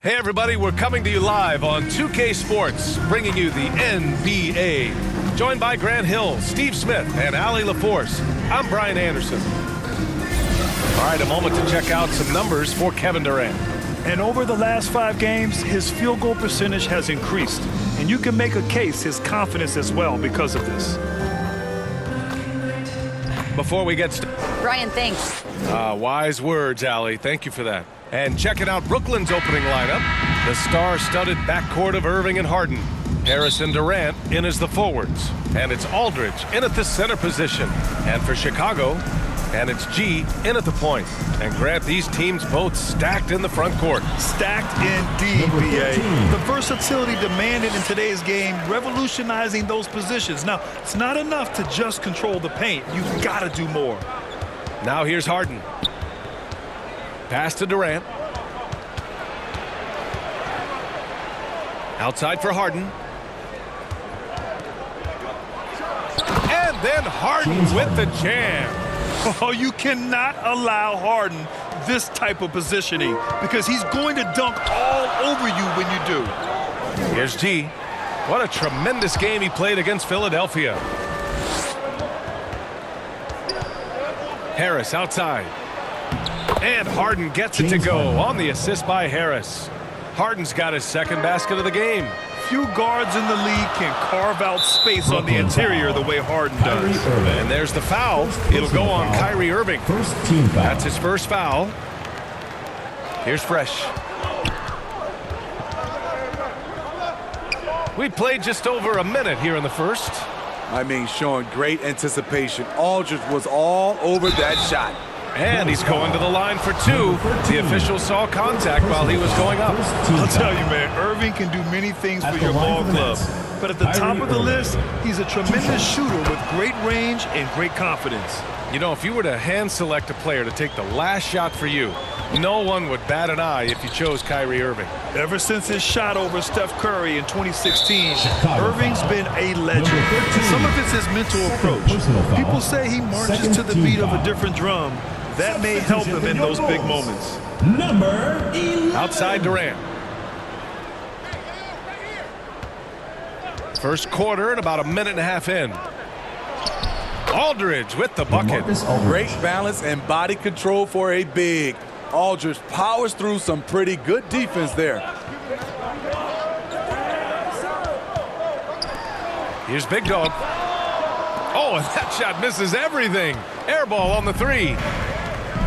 Hey everybody, we're coming to you live on 2K Sports, bringing you the NBA. Joined by Grant Hill, Steve Smith, and Allie LaForce. I'm Brian Anderson. All right, a moment to check out some numbers for Kevin Durant. And over the last 5 games, his field goal percentage has increased. And you can make a case his confidence as well because of this. Before we get started, Brian, thanks. wise words, Allie. Thank you for that. And checking out Brooklyn's opening lineup, the star-studded backcourt of Irving and Harden. Harris and Durant in as the forwards. And it's Aldridge in at the center position. And for Chicago, and it's G in at the point. And Grant, these teams both stacked in the front court. Stacked indeed, B.A. The versatility demanded in today's game, revolutionizing those positions. Now, it's not enough to just control the paint. You've got to do more. Now here's Harden. Pass to Durant. Outside for Harden. And then Harden with the jam. Oh, you cannot allow Harden this type of positioning because he's going to dunk all over you when you do. Here's G. What a tremendous game he played against Philadelphia. Harris outside. And Harden gets it to go on the assist by Harris. Harden's got his second basket of the game. Few guards in the league can carve out space on the interior the way Harden does. And there's the foul. It'll go on Kyrie Irving. First team foul. That's his first foul. Here's Fresh. We played just over a minute here in the first. I mean, showing great anticipation. Aldridge was all over that shot. And he's going to the line for 2. The official saw contact while he was going up. I'll tell you, man, Irving can do many things for your ball club. But at the top of the list, he's a tremendous shooter with great range and great confidence. You know, if you were to hand select a player to take the last shot for you, no one would bat an eye if you chose Kyrie Irving. Ever since his shot over Steph Curry in 2016, Irving's been a legend. Some of it's his mental approach. People say he marches to the beat of a different drum. That may help him in those big moments. Number 11. Outside Durant. First quarter and about a minute and a half in. Aldridge with the bucket. Great balance and body control for a big. Aldridge powers through some pretty good defense there. Here's Big Dog. Oh, and that shot misses everything. Air ball on the 3.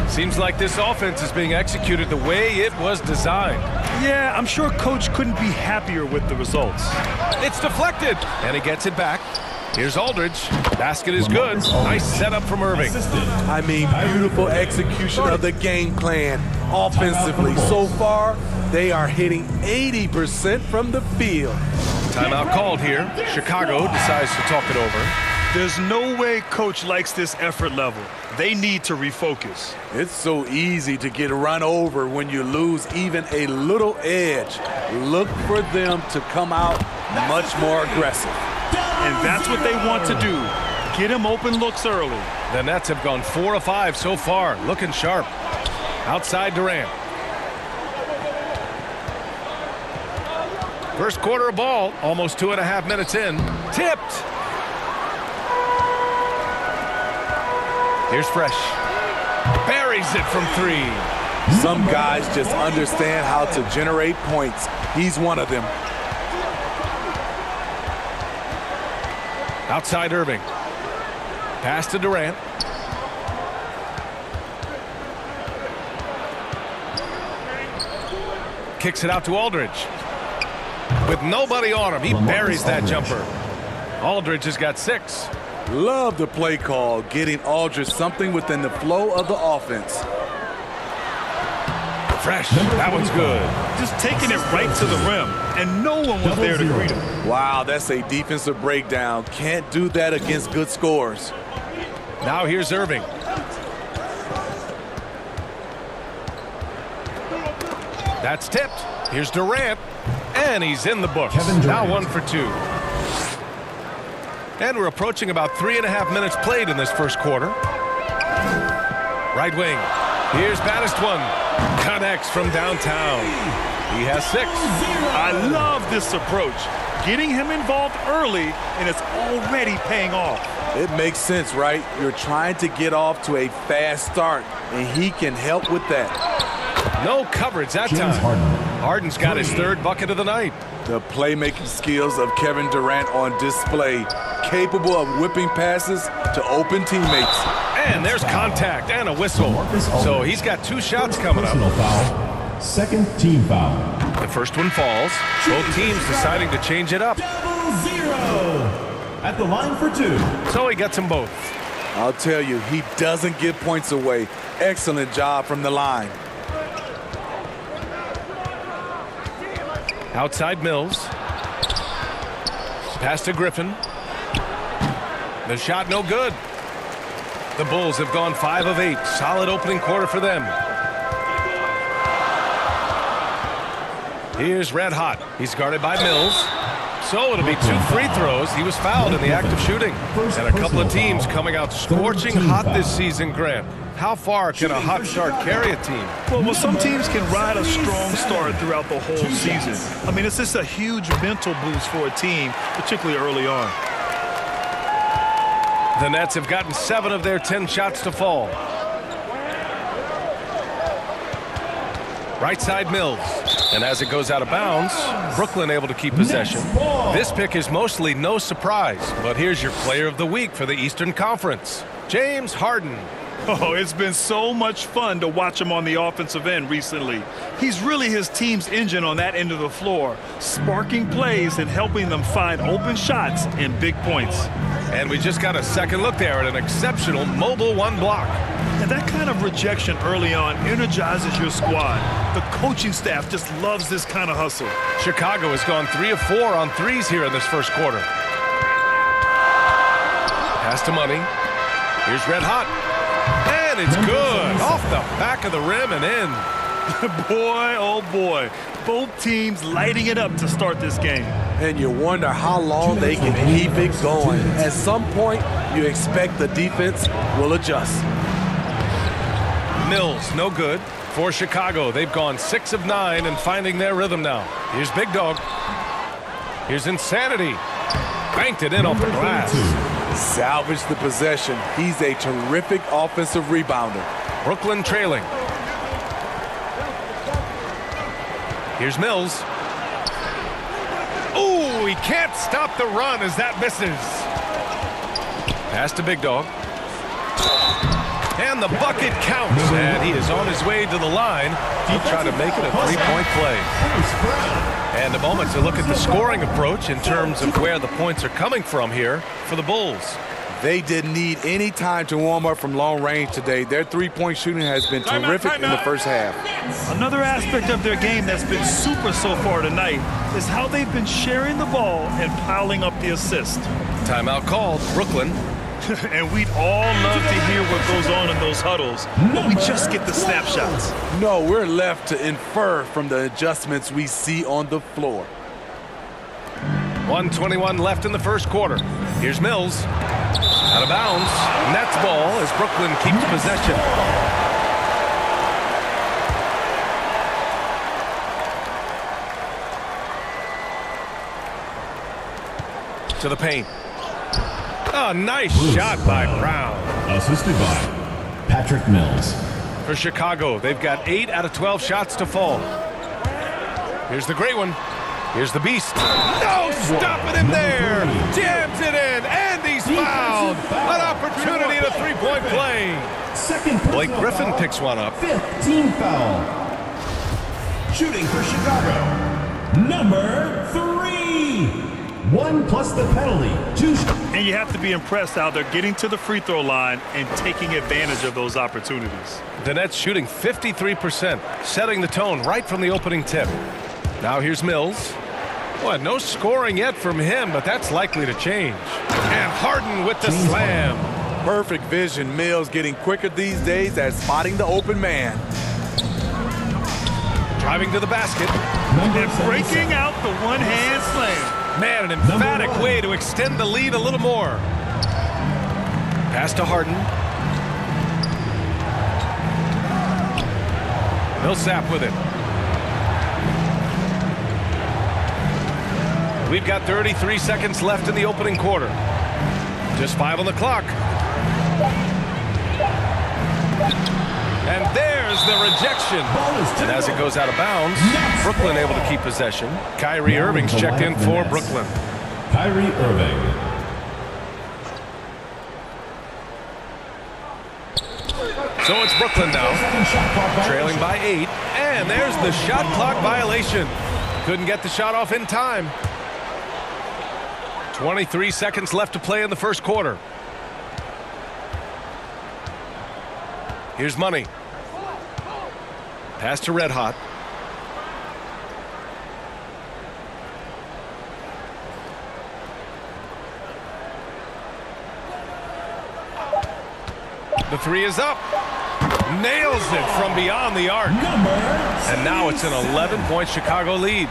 Seems like this offense is being executed the way it was designed. Yeah, I'm sure Coach couldn't be happier with the results. It's deflected, and he gets it back. Here's Aldridge. Basket is good. Nice setup from Irving. I mean, beautiful execution of the game plan offensively. So far, they are hitting 80% from the field. Timeout called here. Chicago decides to talk it over. There's no way Coach likes this effort level. They need to refocus. It's so easy to get run over when you lose even a little edge. Look for them to come out much more aggressive. And that's what they want to do. Get him open looks early. The Nets have gone 4 of 5 so far. Looking sharp. Outside Durant. First quarter of ball. Almost 2.5 minutes in. Tipped. Here's Fresh. Buries it from 3. Some guys just understand how to generate points. He's one of them. Outside Irving. Pass to Durant. Kicks it out to Aldridge. With nobody on him, he buries that jumper. Aldridge has got 6. Love the play call, getting Aldridge something within the flow of the offense. Fresh, that one's good. Just taking it right to the rim, and no one was there to greet him. Wow, that's a defensive breakdown. Can't do that against good scores. Now here's Irving. That's tipped. Here's Durant, and he's in the books. Now 1 for 2. And we're approaching about 3.5 minutes played in this first quarter. Right wing. Here's baddest one. Connects from downtown. He has 6. I love this approach. Getting him involved early, and it's already paying off. It makes sense, right? You're trying to get off to a fast start, and he can help with that. No coverage that time. Harden's got his 3rd bucket of the night. The playmaking skills of Kevin Durant on display, capable of whipping passes to open teammates. And there's contact and a whistle. So he's got 2 shots coming up. Foul. 2nd team foul. The first one falls. Both teams deciding to change it up. 0. At the line for 2. So he gets them both. I'll tell you, he doesn't give points away. Excellent job from the line. Outside Mills. Pass to Griffin. The shot no good. The Bulls have gone 5 of 8. Solid opening quarter for them. Here's Red Hot. He's guarded by Mills. So it'll be 2 free throws. He was fouled in the act of shooting. And a couple of teams coming out scorching hot this season, Grant. How far can a hot start carry a team? Well, some teams can ride a strong start throughout the whole season. I mean, it's just a huge mental boost for a team, particularly early on. The Nets have gotten 7 of their 10 shots to fall. Right side Mills. And as it goes out of bounds, Brooklyn able to keep possession. This pick is mostly no surprise, but here's your player of the week for the Eastern Conference, James Harden. Oh, it's been so much fun to watch him on the offensive end recently. He's really his team's engine on that end of the floor, sparking plays and helping them find open shots and big points. And we just got a second look there at an exceptional mobile 1 block. And that kind of rejection early on energizes your squad. The coaching staff just loves this kind of hustle. Chicago has gone 3 of 4 on threes here in this first quarter. Pass to Money. Here's Red Hot. And it's good. Off the back of the rim and in. Boy, oh boy. Both teams lighting it up to start this game. And you wonder how long they can keep it going. At some point, you expect the defense will adjust. Mills, no good. For Chicago, they've gone 6 of 9 and finding their rhythm now. Here's Big Dog. Here's Insanity. Banked it in off the glass. Salvage the possession. He's a terrific offensive rebounder. Brooklyn trailing. Here's Mills. Ooh, he can't stop the run as that misses. Pass to Big Dog. And the bucket counts. And he is on his way to the line. He'll try to make it a 3-point play. And a moment to look at the scoring approach in terms of where the points are coming from here for the Bulls. They didn't need any time to warm up from long range today. Their 3-point shooting has been terrific in the first half. Another aspect of their game that's been super so far tonight is how they've been sharing the ball and piling up the assist. Timeout called, Brooklyn. And we'd all love to hear what goes on in those huddles, but we just get the snapshots. No, we're left to infer from the adjustments we see on the floor. 1:21 left in the first quarter. Here's Mills. Out of bounds. Nets ball as Brooklyn keeps possession. To the paint. Oh, nice shot by Brown. Assisted by Patrick Mills. For Chicago, they've got 8 out of 12 shots to fall. Here's the great one. Here's the beast. No stopping him there. Jams it in, and he's fouled. An opportunity at a 3-point play. Blake Griffin picks one up. 5th team foul. Shooting for Chicago. Number 3. 1 plus the penalty. 2. And you have to be impressed how they're getting to the free throw line and taking advantage of those opportunities. The Nets shooting 53%, setting the tone right from the opening tip. Now here's Mills. Well, no scoring yet from him, but that's likely to change. And Harden with the slam. Perfect vision. Mills getting quicker these days at spotting the open man. Driving to the basket. And breaking out the one-hand slam. Man, an emphatic way to extend the lead a little more. Pass to Harden. Millsap with it. We've got 33 seconds left in the opening quarter. Just 5 on the clock. And there's the rejection. And as it goes out of bounds, Brooklyn able to keep possession. Kyrie Irving's checked in for Brooklyn. Kyrie Irving. So it's Brooklyn now, trailing by 8. And there's the shot clock violation. Couldn't get the shot off in time. 23 seconds left to play in the first quarter. Here's Money. Pass to Red Hot. The three is up. Nails it from beyond the arc. And now it's an 11-point Chicago lead.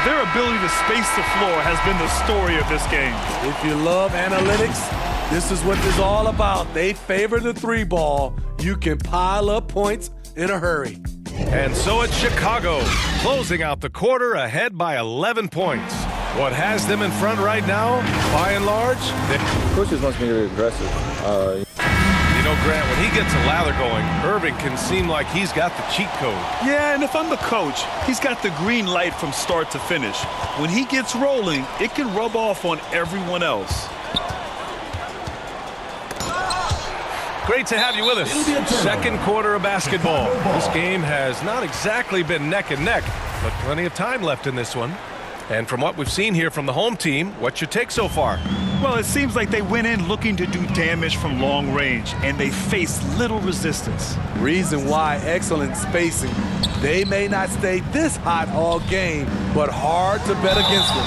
Their ability to space the floor has been the story of this game. If you love analytics, this is what this is all about. They favor the three ball. You can pile up points in a hurry. And so it's Chicago, closing out the quarter ahead by 11 points. What has them in front right now, by and large? Coach just wants me to be aggressive. You know, Grant, when he gets a lather going, Irving can seem like he's got the cheat code. Yeah, and if I'm the coach, he's got the green light from start to finish. When he gets rolling, it can rub off on everyone else. Great to have you with us. Second quarter of basketball. This game has not exactly been neck and neck, but plenty of time left in this one. And from what we've seen here from the home team, what's your take so far? Well, it seems like they went in looking to do damage from long range, and they faced little resistance. Reason why: excellent spacing. They may not stay this hot all game, but hard to bet against them.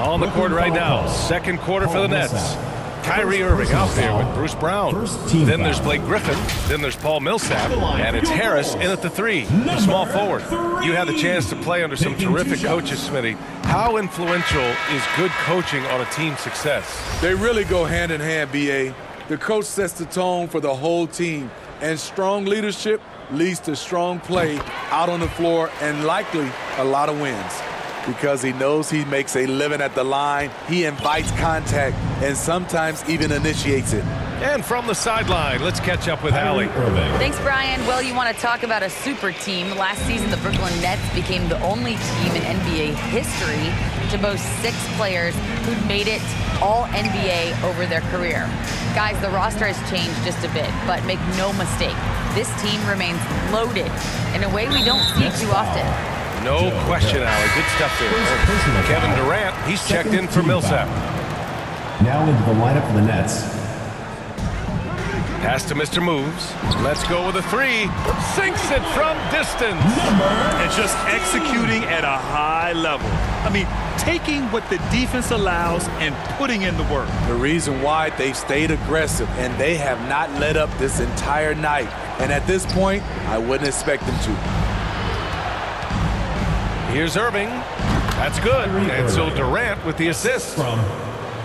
On the court right now, second quarter for the Nets. Kyrie Irving out there with Bruce Brown. Then there's Blake Griffin. Then there's Paul Millsap. And it's Harris in at the 3, the small forward. You had the chance to play under some terrific coaches, Smitty. How influential is good coaching on a team's success? They really go hand in hand, B.A. The coach sets the tone for the whole team, and strong leadership leads to strong play out on the floor and likely a lot of wins. Because he knows he makes a living at the line, he invites contact and sometimes even initiates it. And from the sideline, let's catch up with Allie. Thanks, Brian. Well, you want to talk about a super team. Last season, the Brooklyn Nets became the only team in NBA history to boast 6 players who'd made it all NBA over their career. Guys, the roster has changed just a bit, but make no mistake, this team remains loaded in a way we don't see too often. No question, Allie. Good stuff there. Kevin Durant, he's checked in for Millsap. Now into the lineup for the Nets. Pass to Mr. Moves. Let's go with a 3. Sinks it from distance. And just executing at a high level. I mean, taking what the defense allows and putting in the work. The reason why they've stayed aggressive and they have not let up this entire night. And at this point, I wouldn't expect them to. Here's Irving. That's good. And so Durant with the assist. From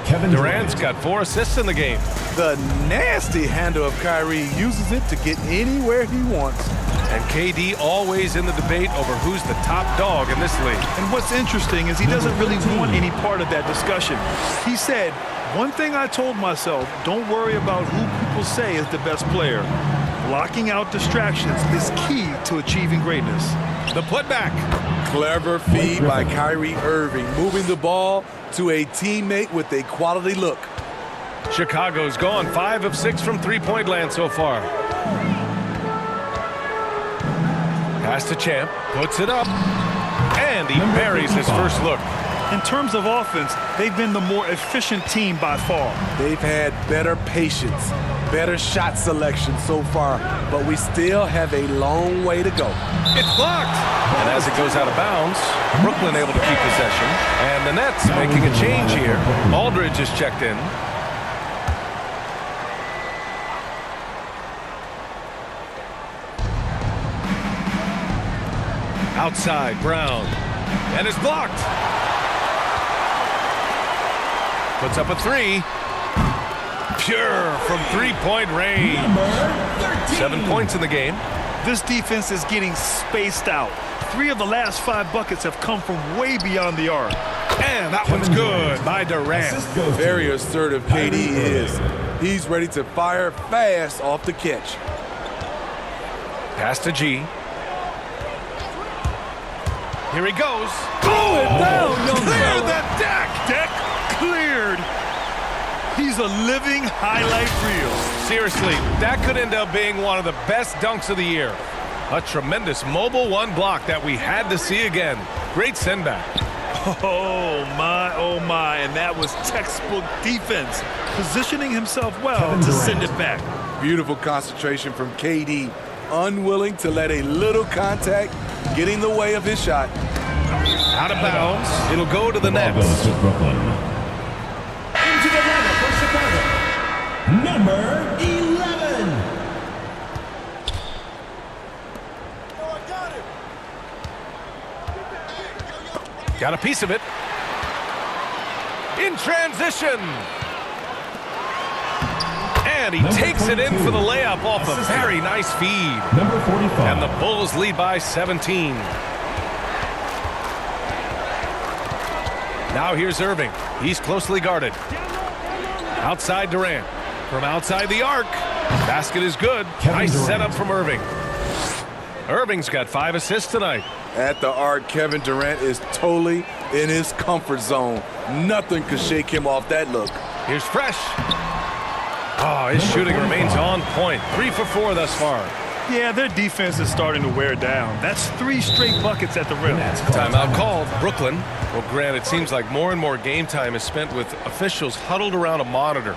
Kevin Durant's got 4 assists in the game. The nasty handle of Kyrie uses it to get anywhere he wants. And KD always in the debate over who's the top dog in this league. And what's interesting is he doesn't really want any part of that discussion. He said, one thing I told myself, don't worry about who people say is the best player. Blocking out distractions is key to achieving greatness. The putback. Clever feed by Kyrie Irving, moving the ball to a teammate with a quality look. Chicago's gone 5 of 6 from three-point land so far. Pass to Champ, puts it up, and he buries his first look. In terms of offense, they've been the more efficient team by far. They've had better patience, better shot selection so far, but we still have a long way to go. It's blocked. And as it goes out of bounds, Brooklyn able to keep possession. And the Nets making a change here. Aldridge is checked in. Outside, Brown. And it's blocked. Puts up a 3. Pure from three-point range. 7 points in the game. This defense is getting spaced out. 3 of the last 5 buckets have come from way beyond the arc. And that one's good by Durant. Very assertive KD is. He's ready to fire fast off the catch. Pass to G. Here he goes. Clear the deck! Deck cleared. He's a living highlight reel. Seriously, that could end up being one of the best dunks of the year. A tremendous mobile one block that we had to see again. Great send back. Oh my, and that was textbook defense. Positioning himself well to send it back. Beautiful concentration from KD. Unwilling to let a little contact get in the way of his shot. Out of bounds. It'll go to the Nets. Goes to Brooklyn. Into the lineup for Chicago. Number 11. Got a piece of it. In transition. And he takes it in for the layup off a very nice feed. Number 45. And the Bulls lead by 17. Now here's Irving. He's closely guarded. Outside Durant. From outside the arc. Basket is good. Nice setup from Irving. Irving's got 5 assists tonight. At the arc, Kevin Durant is totally in his comfort zone. Nothing could shake him off that look. Here's Fresh. Oh, his shooting remains on point. 3 for 4 thus far. Yeah, their defense is starting to wear down. That's 3 straight buckets at the rim. Timeout called. Brooklyn. Well, Grant, it seems like more and more game time is spent with officials huddled around a monitor.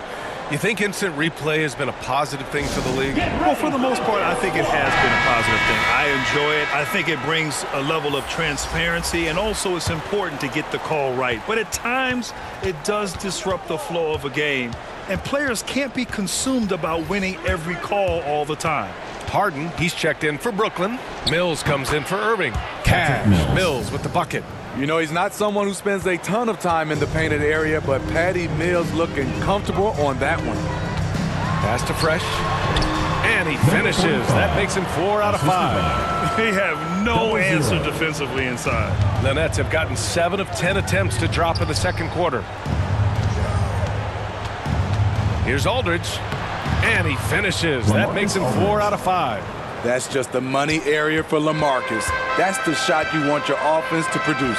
You think instant replay has been a positive thing for the league? Well, for the most part, I think it has been a positive thing. I enjoy it. I think it brings a level of transparency, and also it's important to get the call right. But at times, it does disrupt the flow of a game, and players can't be consumed about winning every call all the time. Harden, he's checked in for Brooklyn. Mills comes in for Irving. Cash. Mills with the bucket. You know, he's not someone who spends a ton of time in the painted area, but Patty Mills looking comfortable on that one. Pass to Fresh. And he finishes. That makes him 4 out of 5. They have no answer defensively inside. The Nets have gotten 7 of 10 attempts to drop in the second quarter. Here's Aldridge. And he finishes. That makes him 4 out of 5. That's just the money area for LaMarcus. That's the shot you want your offense to produce.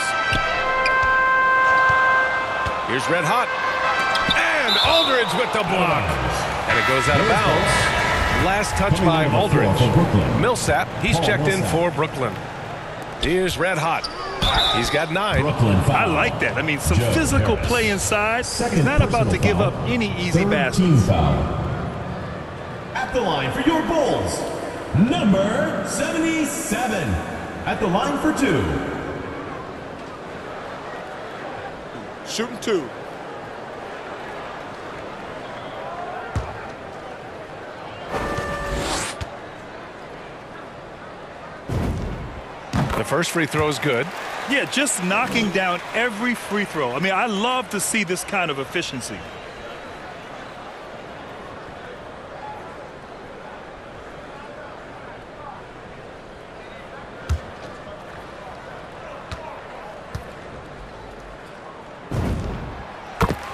Here's Red Hot. And Aldridge with the block. And it goes out of bounds. Last touch by Aldridge. Millsap, he's checked in for Brooklyn. Here's Red Hot. He's got 9. I like that. I mean, some physical play inside. He's not about to give up any easy baskets. At the line for your Bulls, number 77. At the line for 2. Shooting 2. The first free throw is good. Yeah, just knocking down every free throw. I mean, I love to see this kind of efficiency.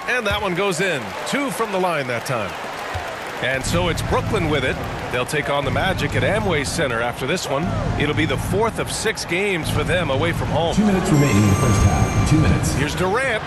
And that one goes in. 2 from the line that time. And so it's Brooklyn with it. They'll take on the Magic at Amway Center after this one. It'll be the 4th of 6 games for them away from home. 2 minutes remaining in the first half. 2 minutes. Here's Durant.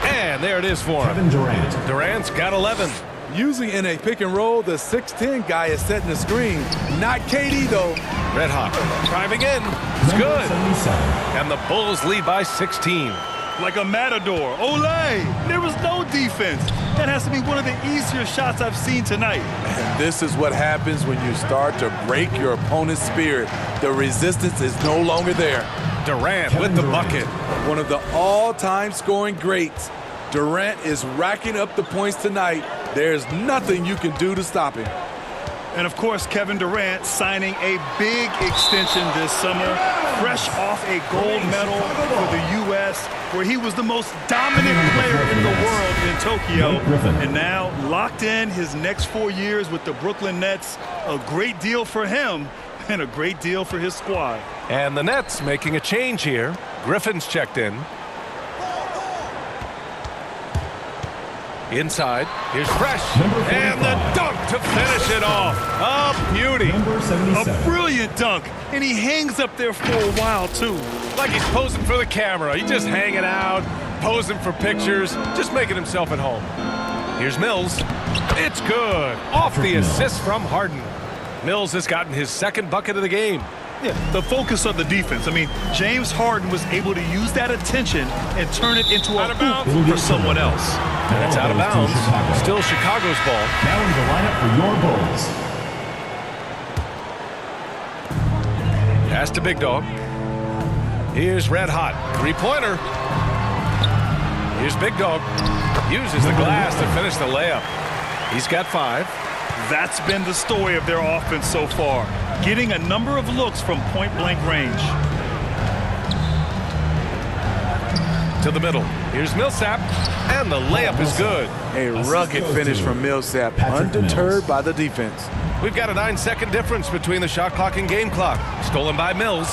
And there it is for him. Kevin Durant. Durant's got 11. Using in a pick and roll, the 6'10 guy is setting the screen. Not KD, though. Red Hot driving in. It's good. 77. And the Bulls lead by 16. Like a matador. Olay! There was no defense. That has to be one of the easier shots I've seen tonight. And this is what happens when you start to break your opponent's spirit. The resistance is no longer there. Durant with the bucket. One of the all-time scoring greats. Durant is racking up the points tonight. There's nothing you can do to stop him. And, of course, Kevin Durant signing a big extension this summer, fresh off a gold medal for the U.S., where he was the most dominant player in the world in Tokyo. And now locked in his next 4 years with the Brooklyn Nets. A great deal for him and a great deal for his squad. And the Nets making a change here. Griffin's checked in. Inside. Here's Fresh. And the dunk to finish it off. A beauty. A brilliant dunk. And he hangs up there for a while, too. Like he's posing for the camera. He's just hanging out, posing for pictures, just making himself at home. Here's Mills. It's good. Off the assist from Harden. Mills has gotten his second bucket of the game. Yeah, the focus of the defense. I mean, James Harden was able to use that attention and turn it into a hoop for someone else. And it's out of bounds. Still Chicago's ball. Now in the lineup for your Bulls. Pass to Big Dog. Here's Red Hot. Three-pointer. Here's Big Dog. Uses the glass to finish the layup. He's got 5. That's been the story of their offense so far. Getting a number of looks from point-blank range. To the middle. Here's Millsap. And the layup is good. A rugged finish from Millsap, undeterred by the defense. We've got a 9-second difference between the shot clock and game clock. Stolen by Mills.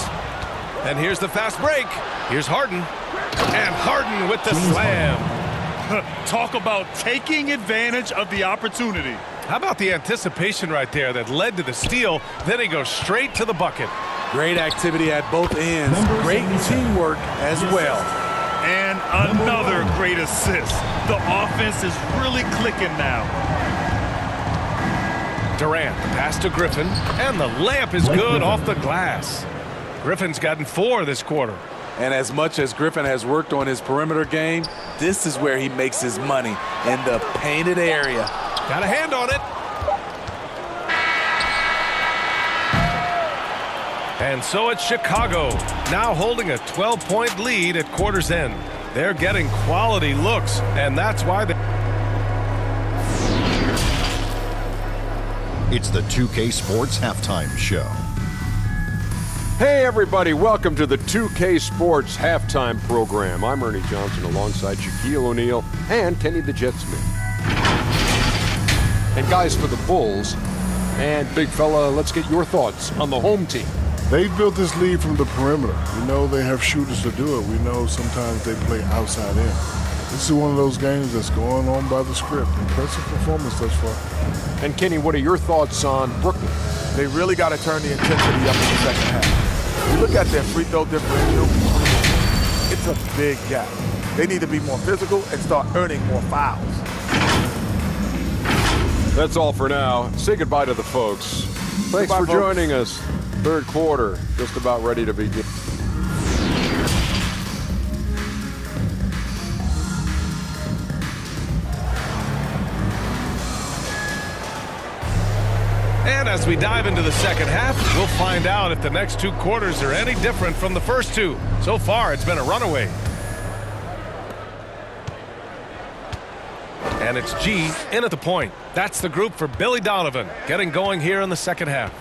And here's the fast break. Here's Harden. And Harden with the slam. Talk about taking advantage of the opportunity. How about the anticipation right there that led to the steal? Then he goes straight to the bucket. Great activity at both ends. Great teamwork as well. And another great assist. The offense is really clicking now. Durant, pass to Griffin. And the layup is good off the glass. Griffin's gotten 4 this quarter. And as much as Griffin has worked on his perimeter game, this is where he makes his money, in the painted area. Got a hand on it. And so it's Chicago, now holding a 12-point lead at quarter's end. They're getting quality looks, and that's why they... It's the 2K Sports Halftime Show. Hey everybody, welcome to the 2K Sports Halftime Program. I'm Ernie Johnson alongside Shaquille O'Neal and Kenny the Jet Smith. And guys, for the Bulls, and big fella, let's get your thoughts on the home team. They built this lead from the perimeter. We know they have shooters to do it. We know sometimes they play outside in. This is one of those games that's going on by the script. Impressive performance thus far. And Kenny, what are your thoughts on Brooklyn? They really got to turn the intensity up in the second half. You look at their free throw differential, it's a big gap. They need to be more physical and start earning more fouls. That's all for now. Say goodbye to the folks. Thanks for joining us. Third quarter, just about ready to begin. And as we dive into the second half, we'll find out if the next 2 quarters are any different from the first 2. So far, it's been a runaway. And it's G in at the point. That's the group for Billy Donovan, getting going here in the second half.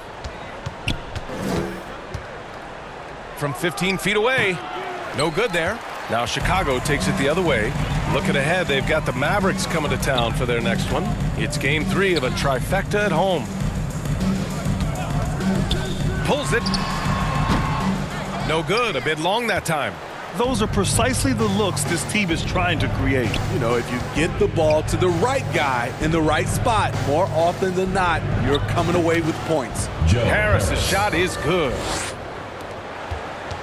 From 15 feet away. No good there. Now Chicago takes it the other way. Looking ahead, they've got the Mavericks coming to town for their next one. It's game 3 of a trifecta at home. Pulls it. No good. A bit long that time. Those are precisely the looks this team is trying to create. You know, if you get the ball to the right guy in the right spot, more often than not, you're coming away with points. Harris's shot is good.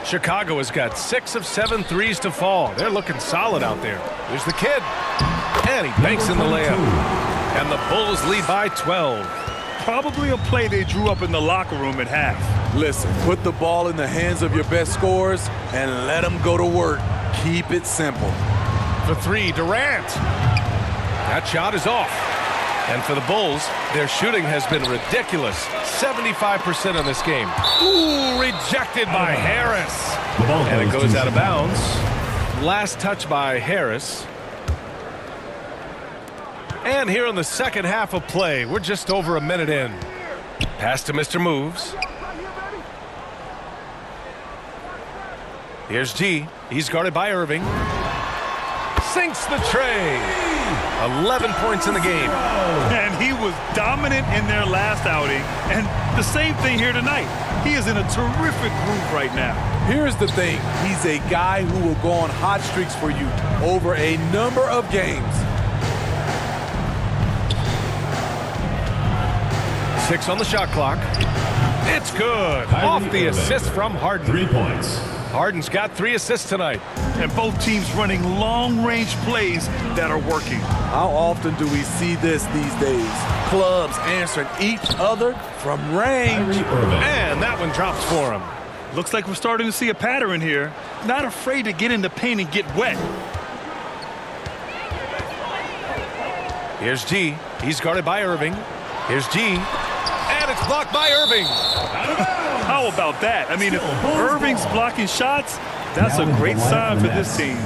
Chicago has got 6 of 7 threes to fall. They're looking solid out there. Here's the kid. And he banks in the layup. And the Bulls lead by 12. Probably a play they drew up in the locker room at half. Listen, put the ball in the hands of your best scorers and let them go to work. Keep it simple. For 3, Durant. That shot is off. And for the Bulls, their shooting has been ridiculous. 75% in this game. Ooh, rejected by Harris. And it goes out of bounds. Last touch by Harris. And here in the second half of play, we're just over a minute in. Pass to Mr. Moves. Here's G. He's guarded by Irving. Sinks the tray. 11 points in the game. And He was dominant in their last outing, and the same thing here tonight. He is in a terrific groove right now. Here's the thing. He's a guy who will go on hot streaks for you over a number of games. 6 on the shot clock. It's good. Off the assist from Harden. 3 points. Harden's got 3 assists tonight. And both teams running long-range plays that are working. How often do we see this these days? Clubs answering each other from range. And that one drops for him. Looks like we're starting to see a pattern here. Not afraid to get in the paint and get wet. Here's G. He's guarded by Irving. Here's G. And it's blocked by Irving. How about that? I mean, if Irving's blocking shots, that's a great sign for this team.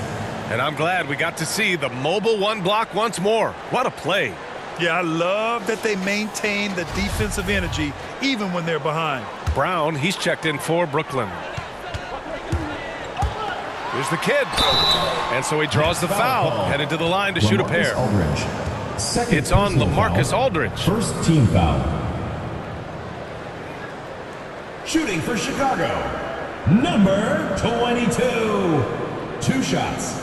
And I'm glad we got to see the mobile one block once more. What a play. Yeah, I love that they maintain the defensive energy even when they're behind. Brown, he's checked in for Brooklyn. Here's the kid. And so he draws the foul, headed to the line to shoot a pair. It's on LaMarcus Aldridge. First team foul. Shooting for Chicago, number 22. 2 shots.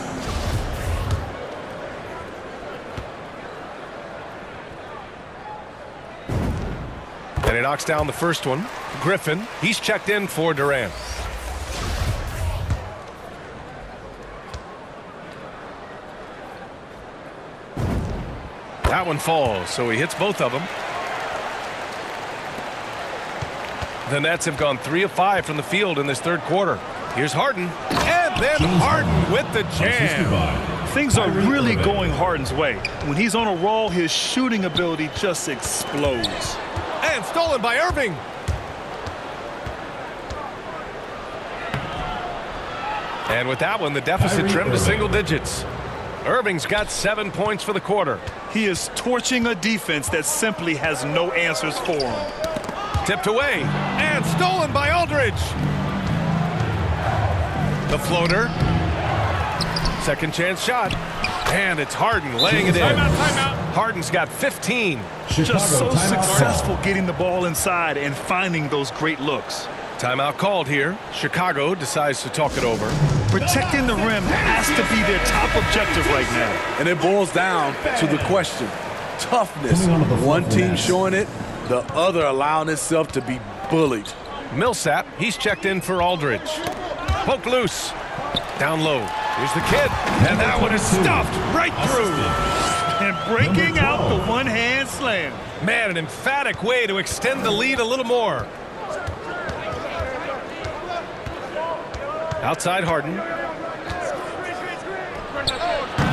And he knocks down the first one. Griffin, he's checked in for Durant. That one falls, so he hits both of them. The Nets have gone 3 of 5 from the field in this third quarter. Here's Harden, and then Harden with the jam. Things are really going Harden's way. When he's on a roll, his shooting ability just explodes. And stolen by Irving. And with that one, the deficit trimmed to single digits. Irving's got 7 points for the quarter. He is torching a defense that simply has no answers for him. Tipped away and stolen by Aldridge. The floater. Second chance shot. And it's Harden laying it in. Timeout. Harden's got 15. Just so successful getting the ball inside and finding those great looks. Timeout called here. Chicago decides to talk it over. Protecting the rim has to be their top objective right now. And it boils down to the question. Toughness. One team showing it, the other allowing itself to be bullied. Millsap, he's checked in for Aldridge. Poke loose. Down low. Here's the kid. And that one is stuffed right through. And breaking out the one-hand slam. Man, an emphatic way to extend the lead a little more. Outside Harden.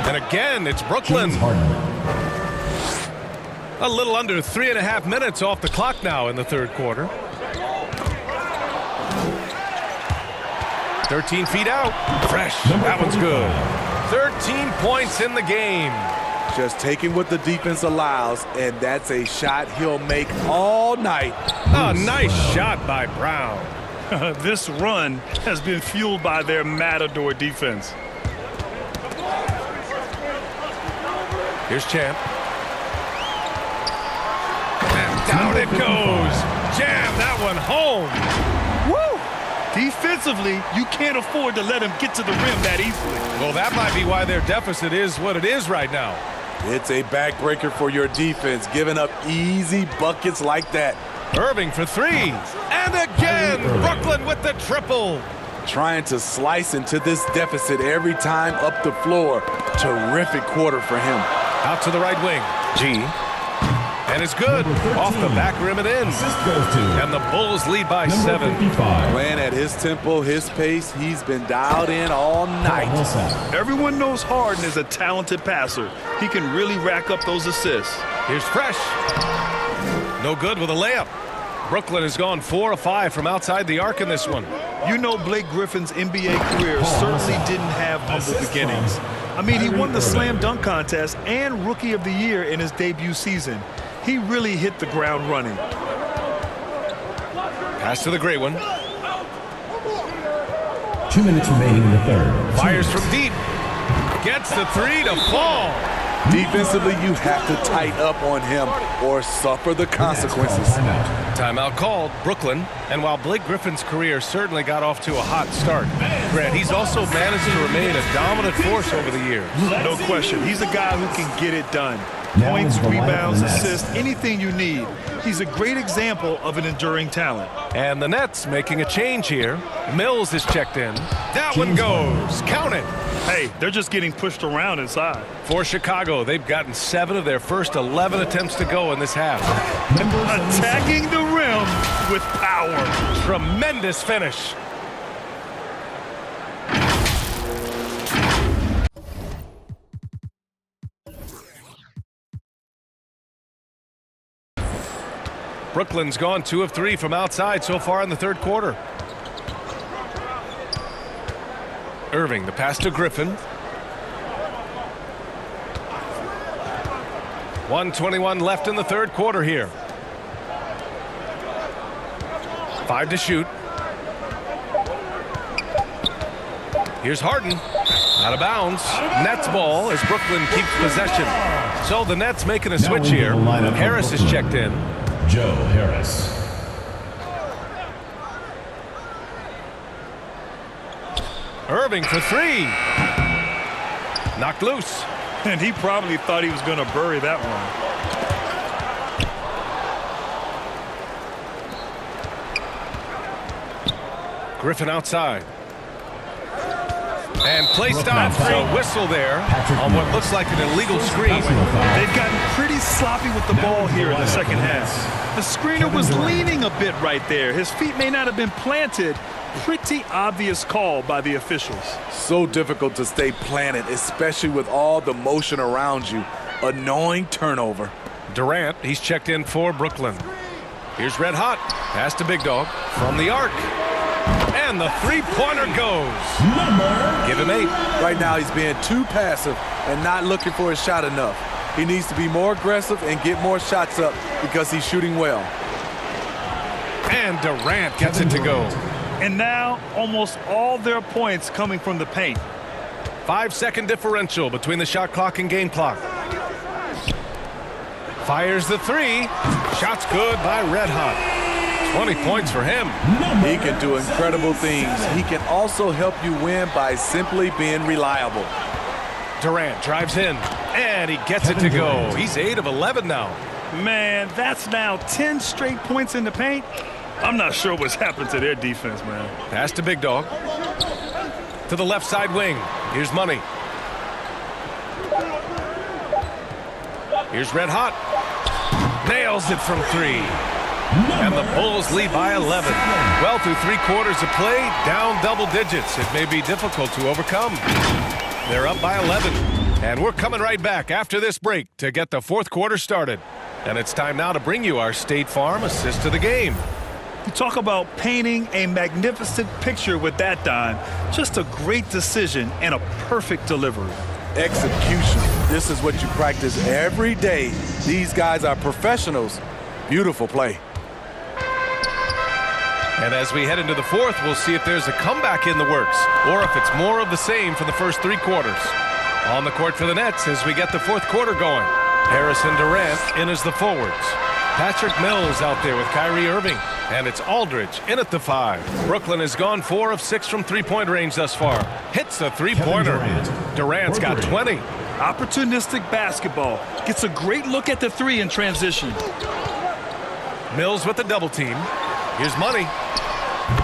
And again, it's Brooklyn. A little under 3.5 minutes off the clock now in the third quarter. 13 feet out. Fresh. That one's good. 13 points in the game. Just taking what the defense allows, and that's a shot he'll make all night. A nice shot by Brown. This run has been fueled by their matador defense. Here's Champ. And down it goes. Jam that one home. Woo! Defensively, you can't afford to let him get to the rim that easily. Well, that might be why their deficit is what it is right now. It's a backbreaker for your defense, giving up easy buckets like that. Irving for 3. And again, Brooklyn with the triple. Trying to slice into this deficit every time up the floor. Terrific quarter for him. Out to the right wing. G. And it's good. Off the back rim and in. And the Bulls lead by 7. Playing at his tempo, his pace, he's been dialed in all night. Everyone knows Harden is a talented passer. He can really rack up those assists. Here's Fresh. No good with a layup. Brooklyn has gone 4 of 5 from outside the arc in this one. You know Blake Griffin's NBA career certainly didn't have humble beginnings. I mean, he won the slam dunk contest and Rookie of the Year in his debut season. He really hit the ground running. Pass to the gray one. 2 minutes remaining in the third. Fires from deep. Gets the 3 to fall. Defensively, you have to tighten up on him or suffer the consequences. Timeout called, Brooklyn. And while Blake Griffin's career certainly got off to a hot start, Grant, he's also managed to remain a dominant force over the years. No question. He's a guy who can get it done. Points, rebounds, assists, anything you need. He's a great example of an enduring talent. And the Nets making a change here. Mills is checked in. That one goes. Count it. Hey, they're just getting pushed around inside. For Chicago, they've gotten 7 of their first 11 attempts to go in this half. Attacking the rim with power. Tremendous finish. Brooklyn's gone 2 of 3 from outside so far in the third quarter. Irving, the pass to Griffin. 1:21 left in the third quarter here. 5 to shoot. Here's Harden. Out of bounds. Nets ball as Brooklyn keeps possession. So the Nets making a switch here. Harris is checked in. Joe Harris. Irving for 3. Knocked loose. And he probably thought he was going to bury that one. Griffin outside. And play stopped. So whistle there on what looks like an illegal screen. They've gotten pretty sloppy with the ball here in the second half. The screener was leaning a bit right there. His feet may not have been planted. Pretty obvious call by the officials. So difficult to stay planted, especially with all the motion around you. Annoying turnover. Durant, he's checked in for Brooklyn. Here's Red Hot. Pass to Big Dog from the arc. And the three-pointer goes. Give him 8. Right now he's being too passive and not looking for his shot enough. He needs to be more aggressive and get more shots up because he's shooting well. And Durant gets it to go. And now almost all their points coming from the paint. 5-second differential between the shot clock and game clock. Fires the 3. Shot's good by Red Hot. 20 points for him. He can do incredible things. He can also help you win by simply being reliable. Durant drives in, and he gets it to go. He's 8 of 11 now. Man, that's now 10 straight points in the paint. I'm not sure what's happened to their defense, man. Pass to Big Dog. To the left side wing. Here's Money. Here's Red Hot. Nails it from 3. And the Bulls lead by 11. Well, through 3 quarters of play, down double digits. It may be difficult to overcome. They're up by 11. And we're coming right back after this break to get the fourth quarter started. And it's time now to bring you our State Farm assist of the game. You talk about painting a magnificent picture with that dime. Just a great decision and a perfect delivery. Execution. This is what you practice every day. These guys are professionals. Beautiful play. And as we head into the fourth, we'll see if there's a comeback in the works or if it's more of the same for the first 3 quarters. On the court for the Nets as we get the fourth quarter going. Harris and Durant in as the forwards. Patrick Mills out there with Kyrie Irving. And it's Aldridge in at the 5. Brooklyn has gone 4 of 6 from three-point range thus far. Hits the three-pointer. Durant's got 20. Opportunistic basketball. Gets a great look at the 3 in transition. Mills with the double team. Here's Money.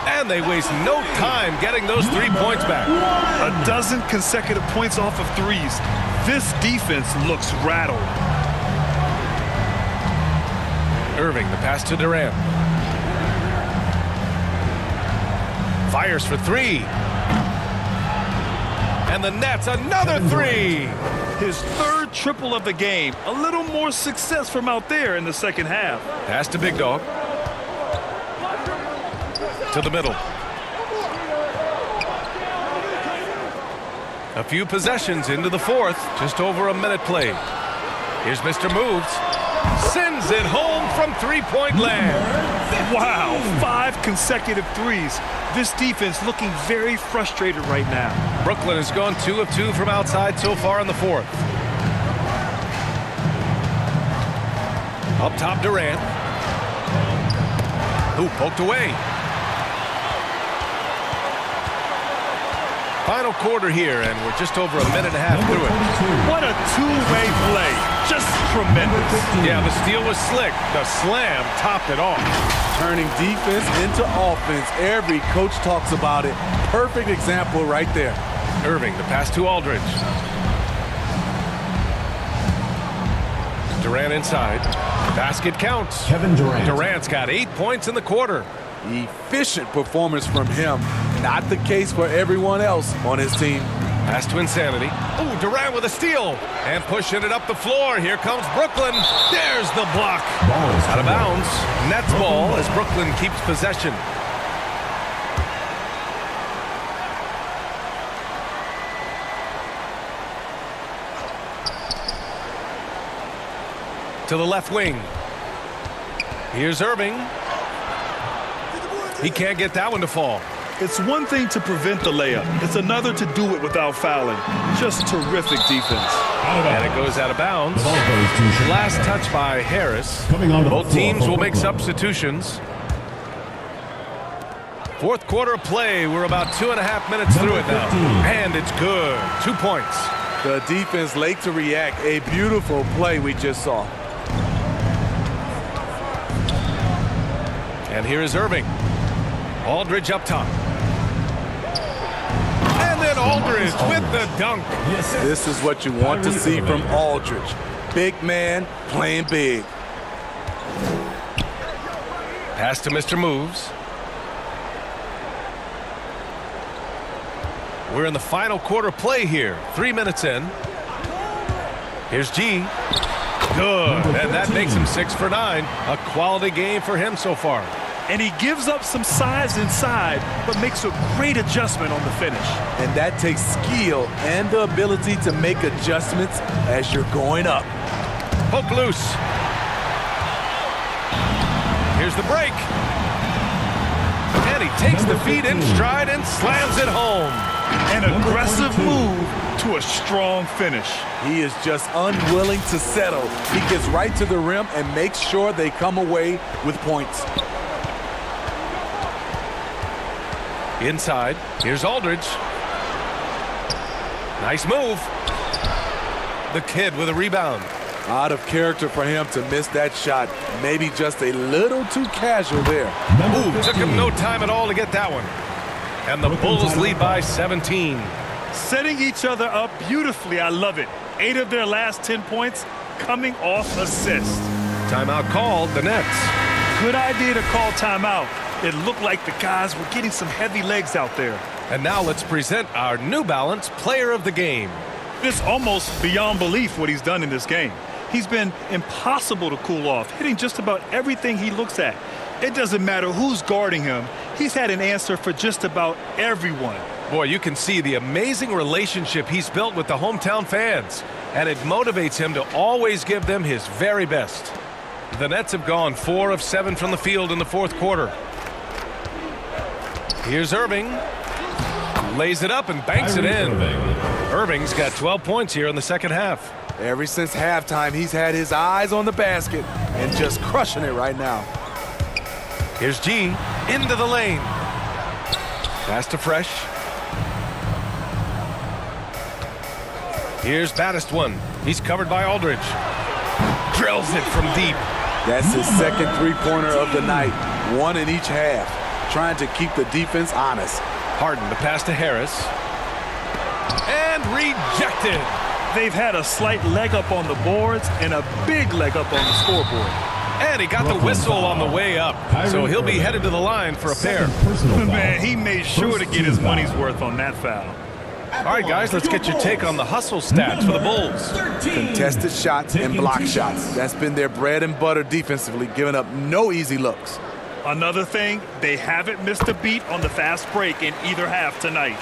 And they waste no time getting those 3 points back. A dozen consecutive points off of 3s. This defense looks rattled. Irving, the pass to Durant. Fires for 3. And the Nets, another 3. His 3rd triple of the game. A little more success from out there in the second half. Pass to Big Dog. To the middle. A few possessions into the fourth. Just over a minute played. Here's Mr. Moves. Sends it home from three-point land. Wow, 5 consecutive 3s. This defense looking very frustrated right now. Brooklyn has gone 2 of 2 from outside so far in the fourth. Up top, Durant. Who poked away. Final quarter here, and we're just over a minute and a half through it. What a two-way play. Just tremendous. Yeah, the steal was slick. The slam topped it off. Turning defense into offense. Every coach talks about it. Perfect example right there. Irving, the pass to Aldridge. Durant inside. Basket counts. Kevin Durant. Durant's got 8 points in the quarter. Efficient performance from him. Not the case for everyone else on his team. Pass to Insanity. Oh, Durant with a steal. And pushing it up the floor. Here comes Brooklyn. There's the block. Out of bounds. Nets ball as Brooklyn keeps possession. To the left wing. Here's Irving. He can't get that one to fall. It's one thing to prevent the layup. It's another to do it without fouling. Just terrific defense. And it goes out of bounds. Last touch by Harris. Both teams will make substitutions. Fourth quarter of play. We're about 2.5 minutes through it now. And it's good. 2 points. The defense late to react. A beautiful play we just saw. And here is Irving. Aldridge up top. And then Aldridge with the dunk. This is what you want to see from Aldridge. Big man playing big. Pass to Mr. Moves. We're in the final quarter play here. 3 minutes in. Here's G. Good. And that makes him 6 for 9. A quality game for him so far. And he gives up some size inside, but makes a great adjustment on the finish. And that takes skill and the ability to make adjustments as you're going up. Poke loose. Here's the break. And he takes the feed in stride and slams it home. An aggressive move to a strong finish. He is just unwilling to settle. He gets right to the rim and makes sure they come away with points. Inside, here's Aldridge. Nice move. The kid with a rebound. Out of character for him to miss that shot. Maybe just a little too casual there. Ooh, took him no time at all to get that one. And the Bulls lead by 17. Setting each other up beautifully. I love it. 8 of their last 10 points coming off assists. Timeout called, the Nets. Good idea to call timeout. It looked like the guys were getting some heavy legs out there. And now let's present our New Balance Player of the Game. It's almost beyond belief what he's done in this game. He's been impossible to cool off, hitting just about everything he looks at. It doesn't matter who's guarding him. He's had an answer for just about everyone. Boy, you can see the amazing relationship he's built with the hometown fans. And it motivates him to always give them his very best. The Nets have gone 4 of 7 from the field in the fourth quarter. Here's Irving. Lays it up and banks it in. Irving's got 12 points here in the second half. Ever since halftime, he's had his eyes on the basket and just crushing it right now. Here's G. Into the lane. Pass to Fresh. Here's Baddest one. He's covered by Aldridge. Drills it from deep. That's his second three-pointer of the night. 1 in each half. Trying to keep the defense honest. Harden the pass to Harris. And rejected. They've had a slight leg up on the boards and a big leg up on the scoreboard. And he got the whistle on the way up. So he'll be headed to the line for a pair. Man, he made sure to get his money's worth on that foul. All right, guys, let's get your take on the hustle stats for the Bulls. Contested shots and block shots. That's been their bread and butter defensively, giving up no easy looks. Another thing, they haven't missed a beat on the fast break in either half tonight.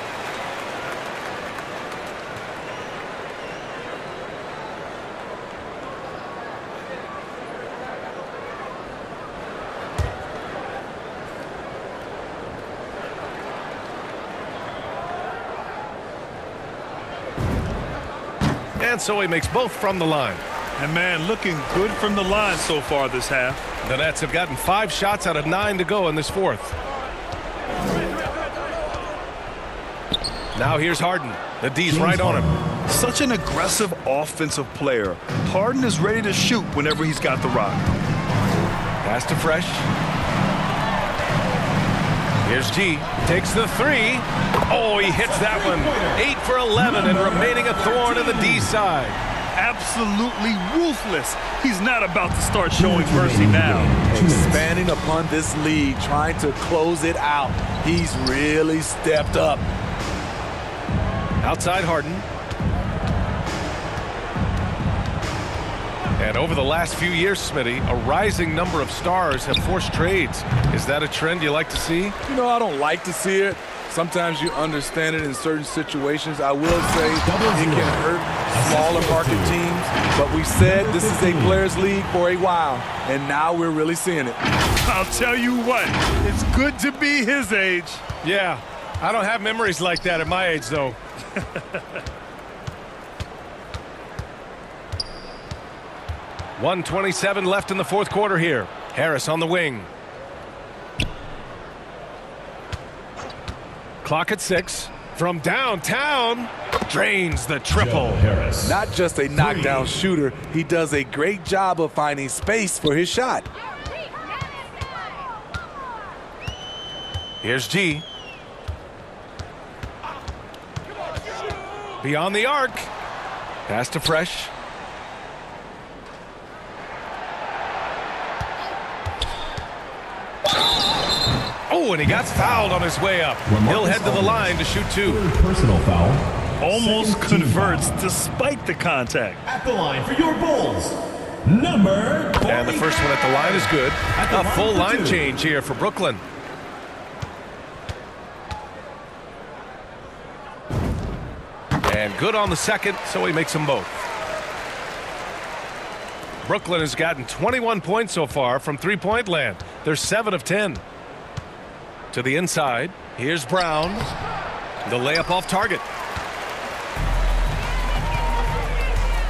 And so he makes both from the line. And, man, looking good from the line so far this half. The Nets have gotten 5 shots out of 9 to go in this fourth. Now here's Harden. The D's right on him. Such an aggressive offensive player. Harden is ready to shoot whenever he's got the rock. Pass to Fresh. Here's G. Takes the 3. Oh, he hits that one. 8 for 11 and remaining a thorn in the D side. Absolutely ruthless. He's not about to start showing mercy now. Expanding upon this lead, trying to close it out. He's really stepped up. Outside Harden. And over the last few years, Smitty, a rising number of stars have forced trades. Is that a trend you like to see? You know, I don't like to see it. Sometimes you understand it in certain situations. I will say it can hurt smaller market teams, but we said this is a players' league for a while, and now we're really seeing it. I'll tell you what, it's good to be his age. Yeah, I don't have memories like that at my age, though. .127 left in the fourth quarter here. Harris on the wing. Clock at 6. From downtown, drains the triple. Not just a knockdown shooter, he does a great job of finding space for his shot. Here's G. Beyond the arc. Pass to Fresh. Oh, and he got fouled on his way up. He'll head to the line to shoot 2. Personal foul. Almost converts despite the contact. At the line for your Bulls, number 45. And the first one at the line is good. A full line change here for Brooklyn. And good on the second, so he makes them both. Brooklyn has gotten 21 points so far from three-point land. They're 7 of 10. To the inside. Here's Brown. The layup off target.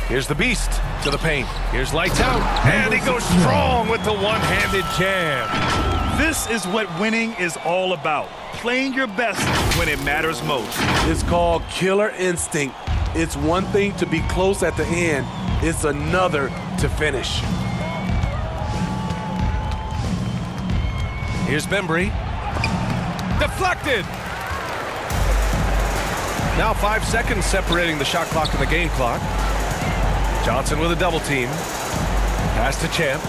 Here's the Beast to the paint. Here's lights out. And he goes strong with the one-handed jam. This is what winning is all about. Playing your best when it matters most. It's called killer instinct. It's one thing to be close at the end. It's another to finish. Here's Bembry. Deflected. Now 5 seconds separating the shot clock and the game clock. Johnson with a double team. Pass to Champ.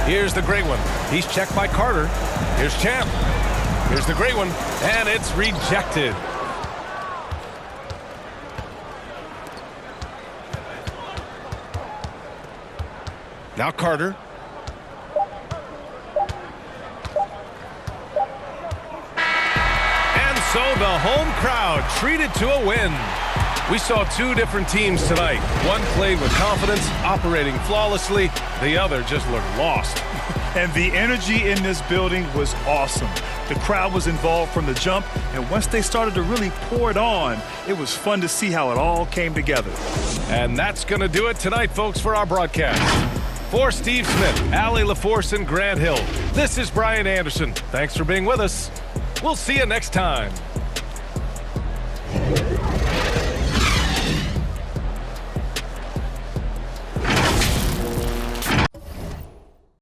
Here's the great one. He's checked by Carter. Here's Champ. Here's the great one. And it's rejected. Now Carter. And so the home crowd treated to a win. We saw 2 different teams tonight. One played with confidence, operating flawlessly. The other just looked lost. And the energy in this building was awesome. The crowd was involved from the jump, and once they started to really pour it on, it was fun to see how it all came together. And that's going to do it tonight, folks, for our broadcast. For Steve Smith, Allie LaForce, and Grant Hill, this is Brian Anderson. Thanks for being with us. We'll see you next time.